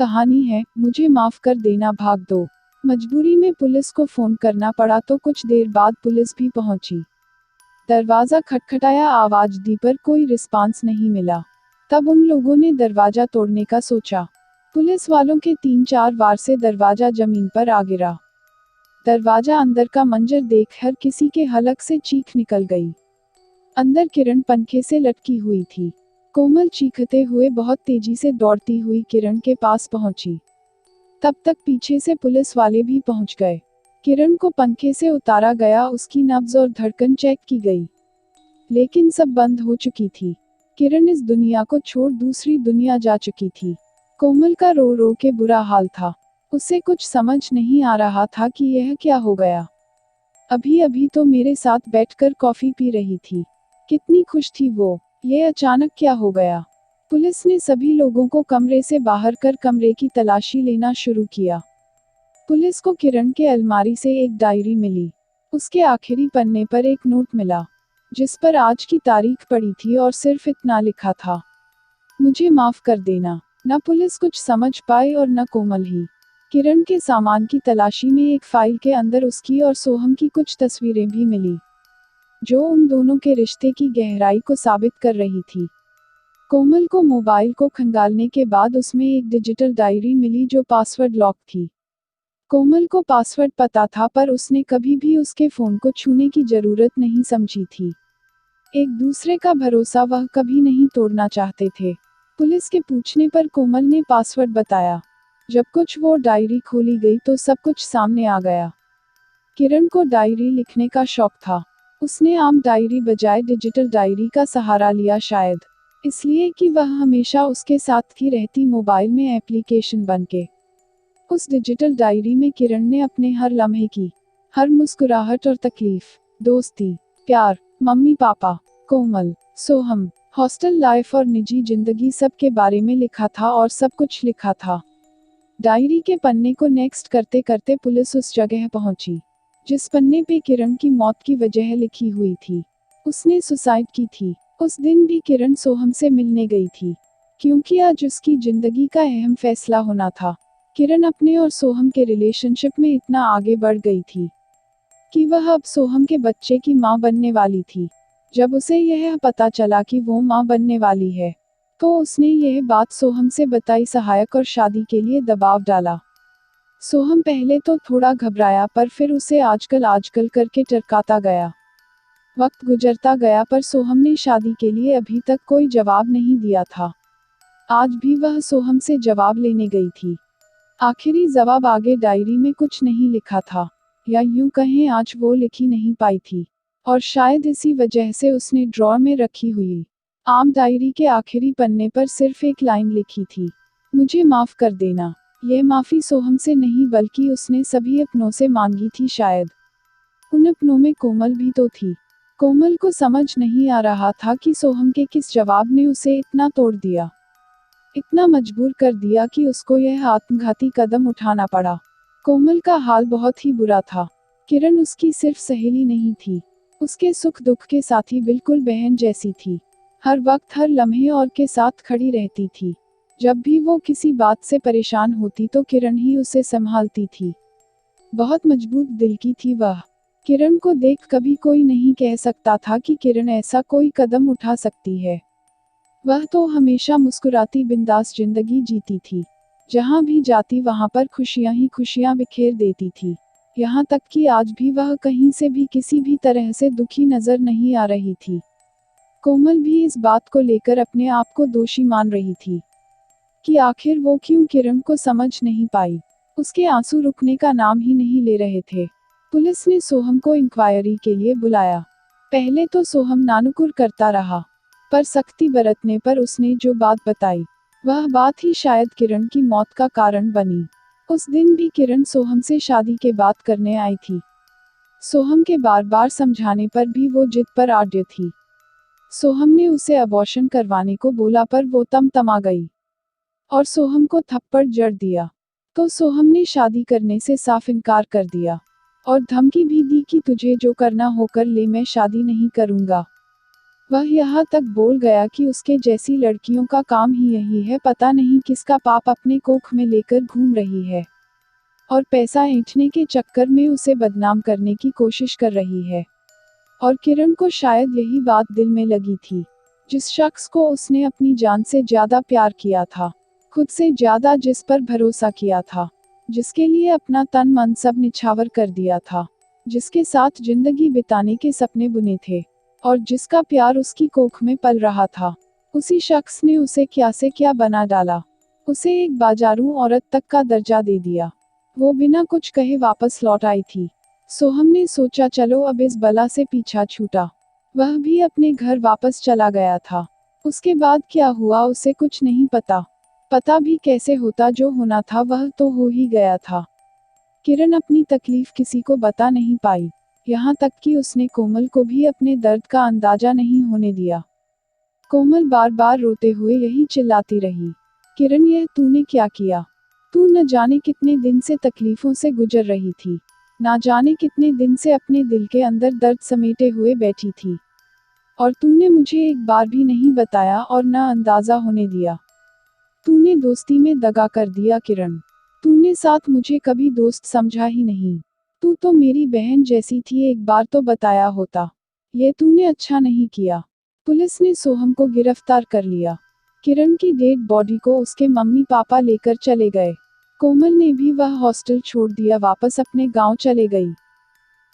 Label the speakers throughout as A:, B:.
A: कहानी है, मुझे माफ कर देना भाग दो। मजबूरी में पुलिस को फोन करना पड़ा तो कुछ देर बाद पुलिस भी पहुंची। दरवाजा खटखटाया, आवाज दी पर कोई रिस्पांस नहीं मिला। तब उन लोगों ने दरवाजा तोड़ने का सोचा। पुलिस वालों के 3-4 वार से दरवाजा जमीन पर आ गिरा। दरवाजा अंदर का मंजर देख हर किसी के हलक से चीख निकल गई। अंदर किरण पंखे से लटकी हुई थी। कोमल चीखते हुए बहुत तेजी से दौड़ती हुई किरण के पास पहुंची। तब तक पीछे से पुलिस वाले भी पहुंच गए। किरण को पंखे से उतारा गया, उसकी नब्ज और धड़कन चेक की गई, लेकिन सब बंद हो चुकी थी। किरण इस दुनिया को छोड़ दूसरी दुनिया जा चुकी थी। कोमल का रो रो के बुरा हाल था। उसे कुछ समझ नहीं आ रहा था कि यह क्या हो गया। अभी अभी तो मेरे साथ बैठकर कॉफी पी रही थी, कितनी खुश थी वो, ये अचानक क्या हो गया। पुलिस ने सभी लोगों को कमरे से बाहर कर कमरे की तलाशी लेना शुरू किया। पुलिस को किरण के अलमारी से एक डायरी मिली। उसके आखिरी पन्ने पर एक नोट मिला, जिस पर आज की तारीख पड़ी थी और सिर्फ इतना लिखा था, मुझे माफ कर देना। न पुलिस कुछ समझ पाई और न कोमल ही। किरण के सामान की तलाशी में एक फाइल के अंदर उसकी और सोहम की कुछ तस्वीरें भी मिली, जो उन दोनों के रिश्ते की गहराई को साबित कर रही थी। कोमल को मोबाइल को खंगालने के बाद उसमें एक डिजिटल डायरी मिली जो पासवर्ड लॉक थी। कोमल को पासवर्ड पता था, पर उसने कभी भी उसके फोन को छूने की जरूरत नहीं समझी थी। एक दूसरे का भरोसा वह कभी नहीं तोड़ना चाहते थे। पुलिस के पूछने पर कोमल ने पासवर्ड बताया। जब कुछ वो डायरी खोली गई तो सब कुछ सामने आ गया। किरण को डायरी लिखने का शौक था। उसने आम डायरी बजाय डिजिटल डायरी का सहारा लिया, शायद इसलिए कि वह हमेशा उसके साथ ही रहती, मोबाइल में एप्लीकेशन बनके। उस डिजिटल डायरी में किरण ने अपने हर लम्हे की, हर मुस्कुराहट और तकलीफ, दोस्ती, प्यार, मम्मी पापा, कोमल, सोहम, हॉस्टल लाइफ और निजी जिंदगी सब के बारे में लिखा था, और सब कुछ लिखा था। डायरी के पन्ने को नेक्स्ट करते करते पुलिस उस जगह पहुंची जिस पन्ने पे किरण की मौत की वजह लिखी हुई थी। उसने सुसाइड की थी। उस दिन भी किरण सोहम से मिलने गई थी, क्योंकि आज उसकी जिंदगी का अहम फैसला होना था। किरण अपने और सोहम के रिलेशनशिप में इतना आगे बढ़ गई थी कि वह अब सोहम के बच्चे की मां बनने वाली थी। जब उसे यह पता चला कि वो मां बनने वाली है, तो उसने यह बात सोहम से बताई, सहायक और शादी के लिए दबाव डाला। सोहम पहले तो थोड़ा घबराया, पर फिर उसे आजकल करके टरकाता गया। वक्त गुजरता गया, पर सोहम ने शादी के लिए अभी तक कोई जवाब नहीं दिया था। आज भी वह सोहम से जवाब लेने गई थी। आखिरी जवाब आगे डायरी में कुछ नहीं लिखा था, या यूं कहें आज वो लिख ही नहीं पाई थी, और शायद इसी वजह से उसने ड्रॉर में रखी हुई आम डायरी के आखिरी पन्ने पर सिर्फ एक लाइन लिखी थी, मुझे माफ कर देना। यह माफी सोहम से नहीं बल्कि उसने सभी अपनों से मांगी थी। शायद उन अपनों में कोमल भी तो थी। कोमल को समझ नहीं आ रहा था कि सोहम के किस जवाब ने उसे इतना तोड़ दिया, इतना मजबूर कर दिया कि उसको यह आत्मघाती कदम उठाना पड़ा। कोमल का हाल बहुत ही बुरा था। किरण उसकी सिर्फ सहेली नहीं थी, उसके सुख दुख के साथी, बिल्कुल बहन जैसी थी। हर वक्त हर लम्हे और के साथ खड़ी रहती थी। जब भी वो किसी बात से परेशान होती तो किरण ही उसे संभालती थी। बहुत मजबूत दिल की थी वह। किरण को देख कभी कोई नहीं कह सकता था कि किरण ऐसा कोई कदम उठा सकती है। वह तो हमेशा मुस्कुराती बिंदास जिंदगी जीती थी। जहां भी जाती वहां पर खुशियां ही खुशियां बिखेर देती थी। यहाँ तक कि आज भी वह कहीं से भी किसी भी तरह से दुखी नजर नहीं आ रही थी। कोमल भी इस बात को लेकर अपने आप को दोषी मान रही थी कि आखिर वो क्यों किरण को समझ नहीं पाई। उसके आंसू रुकने का नाम ही नहीं ले रहे थे। पुलिस ने सोहम को इंक्वायरी के लिए बुलाया। पहले तो सोहम नानुकुर करता रहा, पर सख्ती बरतने पर उसने जो बात बताई, वह बात ही शायद किरण की मौत का कारण बनी। उस दिन भी किरण सोहम से शादी के बात करने आई थी। सोहम के बार बार समझाने पर भी वो जिद पर अड़े थी। सोहम ने उसे अबॉर्शन करवाने को बोला, पर वो तमा गई और सोहम को थप्पड़ जड़ दिया। तो सोहम ने शादी करने से साफ इनकार कर दिया और धमकी भी दी कि तुझे जो करना हो कर ले, मैं शादी नहीं करूंगा। वह यहाँ तक बोल गया कि उसके जैसी लड़कियों का काम ही यही है, पता नहीं किसका पाप अपने कोख में लेकर घूम रही है और पैसा ऐंठने के चक्कर में उसे बदनाम करने की कोशिश कर रही है। और किरण को शायद यही बात दिल में लगी थी। जिस शख्स को उसने अपनी जान से ज्यादा प्यार किया था, खुद से ज्यादा जिस पर भरोसा किया था, जिसके लिए अपना तन मन सब निछावर कर दिया था, जिसके साथ जिंदगी बिताने के सपने बुने थे और जिसका प्यार उसकी कोख में पल रहा था, उसी शख्स ने उसे क्या से क्या बना डाला। उसे एक बाजारू औरत तक का दर्जा दे दिया। वो बिना कुछ कहे वापस लौट आई थी। सोहम ने सोचा चलो अब इस बला से पीछा छूटा। वह भी अपने घर वापस चला गया था। उसके बाद क्या हुआ उसे कुछ नहीं पता। पता भी कैसे होता, जो होना था वह तो हो ही गया था। किरण अपनी तकलीफ किसी को बता नहीं पाई, यहाँ तक कि उसने कोमल को भी अपने दर्द का अंदाजा नहीं होने दिया। कोमल बार बार रोते हुए यही चिल्लाती रही, किरण यह तूने क्या किया? तू न जाने कितने दिन से तकलीफों से गुजर रही थी, ना जाने कितने दिन से अपने दिल के अंदर दर्द समेटे हुए बैठी थी, और तूने मुझे एक बार भी नहीं बताया और न अंदाजा होने दिया। तूने दोस्ती में दगा कर दिया किरण। तूने साथ मुझे कभी दोस्त समझा ही नहीं। तू तो मेरी बहन जैसी थी, एक बार तो बताया होता। ये तूने अच्छा नहीं किया। पुलिस ने सोहम को गिरफ्तार कर लिया। किरण की डेड बॉडी को उसके मम्मी पापा लेकर चले गए। कोमल ने भी वह हॉस्टल छोड़ दिया, वापस अपने गांव चले गई।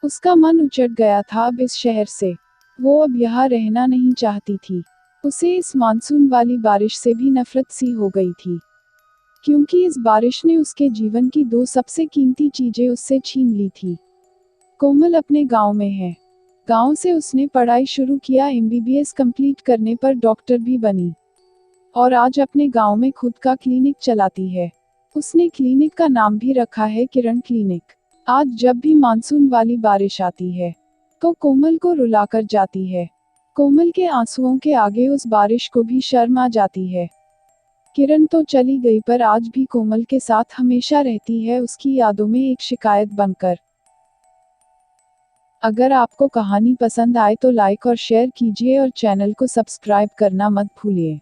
A: उसका मन उचट गया था अब इस शहर से। वो अब यहाँ रहना नहीं चाहती थी। उसे इस मानसून वाली बारिश से भी नफरत सी हो गई थी, क्योंकि इस बारिश ने उसके जीवन की दो सबसे कीमती चीजें उससे छीन ली थी। कोमल अपने गांव में है। गांव से उसने पढ़ाई शुरू किया, एमबीबीएस कंप्लीट करने पर डॉक्टर भी बनी और आज अपने गांव में खुद का क्लिनिक चलाती है। उसने क्लिनिक का नाम भी रखा है किरण क्लिनिक। आज जब भी मानसून वाली बारिश आती है तो कोमल को रुलाकर जाती है। कोमल के आंसुओं के आगे उस बारिश को भी शर्म आ जाती है। किरण तो चली गई पर आज भी कोमल के साथ हमेशा रहती है, उसकी यादों में एक शिकायत बनकर। अगर आपको कहानी पसंद आए तो लाइक और शेयर कीजिए और चैनल को सब्सक्राइब करना मत भूलिए।